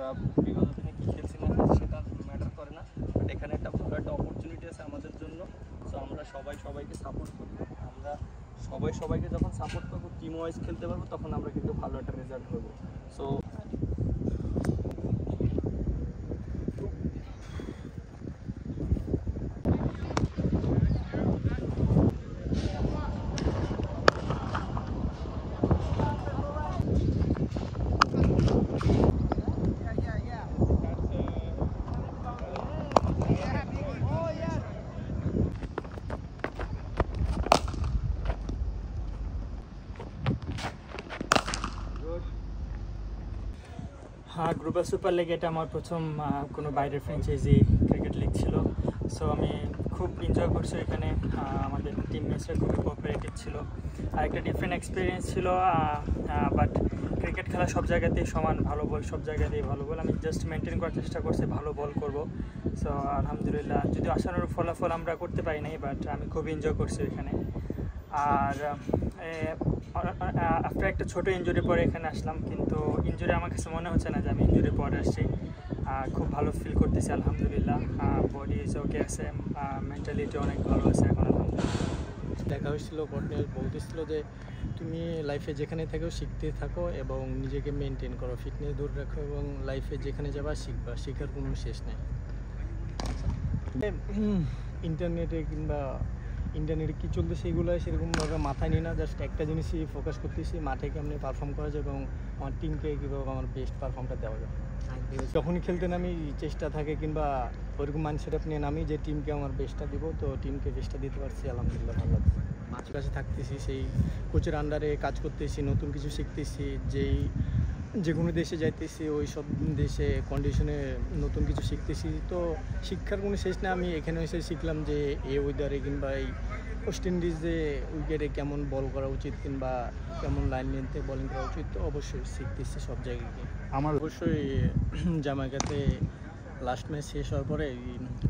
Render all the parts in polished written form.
আমরা বিগত দিনে কী খেলছি না সেটা ম্যাটার করে না, বাট এখানে একটা ভালো একটা অপরচুনিটি আছে আমাদের জন্য। সো আমরা সবাইকে সাপোর্ট করি। আমরা সবাইকে যখন সাপোর্ট করবো, টিম ওয়াইজ খেলতে পারবো, তখন আমরা কিন্তু ভালো একটা রেজাল্ট করবো। সো গ্লোবাল সুপার লিগ এটা আমার প্রথম কোনো বাইরের ফ্র্যাঞ্চাইজি ক্রিকেট লিগ ছিল। সো আমি খুব এনজয় করছি এখানে। আমাদের টিমমেটসরা খুবই কোঅপারেটিভ ছিল, আর একটা ডিফারেন্ট এক্সপিরিয়েন্স ছিল। বাট ক্রিকেট খেলা সব জায়গাতেই সমান, ভালো বল সব জায়গাতেই ভালো বল। আমি জাস্ট মেনটেন করার চেষ্টা করছি, ভালো বল করব। সো আলহামদুলিল্লাহ, যদি আশানুরূপ ফলাফল আমরা করতে পারি নাই, বাট আমি খুব এনজয় করছি এখানে। আর আফটার একটা ছোটো ইনজুরি পরে এখানে আসলাম, কিন্তু ইনজুরি আমার কাছে মনে হচ্ছে না যে আমি ইনজুরি পরে আসছি। খুব ভালো ফিল করতেছি আলহামদুলিল্লাহ। বডি ইজ ওকে আছে, মেন্টালিটি অনেক ভালো আছে এখন আলহামদুলিল্লাহ। দেখা হয়েছিল, কর্নেল বলতেছিল যে তুমি লাইফে যেখানে থাকো শিখতে থাকো এবং নিজেকে মেনটেন করো, ফিটনেস দূর রাখো এবং লাইফে যেখানে যাবা শিখবা, শেখার কোনো শেষ নেই। ইন্টারনেটে কী চলতেছে এগুলো সেরকমভাবে মাথায় নিই না, জাস্ট একটা জিনিসই ফোকাস করতেছি, মাঠে কেমনি পারফর্ম করা যায় এবং আমার টিমকে কীভাবে আমার বেস্ট পারফর্মটা দেওয়া যায়। যখনই খেলতে নামি চেষ্টা থাকে কিংবা ওরকম মাইন্ডসেট নিয়ে নামি যে টিমকে আমার বেস্টটা দিব, তো টিমকে বেস্টটা দিতে পারছি আলহামদুলিল্লাহ, ভালো লাগছে। মাঝে কাছে থাকতেছি, সেই কোচের আন্ডারে কাজ করতেছি, নতুন কিছু শিখতেছি, যে কোনো দেশে যাইতেছি ওই সব দেশে কন্ডিশনে নতুন কিছু শিখতেছি। তো শিক্ষার কোনো শেষ না, আমি এখানে এসে শিখলাম যে এই ওয়েদারে কিংবা এই ওয়েস্ট ইন্ডিজে উইকেটে কেমন বল করা উচিত কিংবা কেমন লাইন নিতে বোলিং করা উচিত। তো অবশ্যই শিখতেছি সব জায়গায়। আমার অবশ্যই জামাইকাতে লাস্ট ম্যাচ শেষ হওয়ার পরে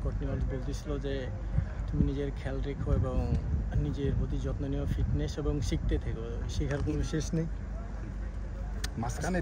কর্নেল বলতেছিল যে তুমি নিজের খেয়াল রেখো এবং নিজের প্রতি যত্ন নিও, ফিটনেস এবং শিখতে থেকো, শেখার কোনো শেষ নেই। মাঝখানে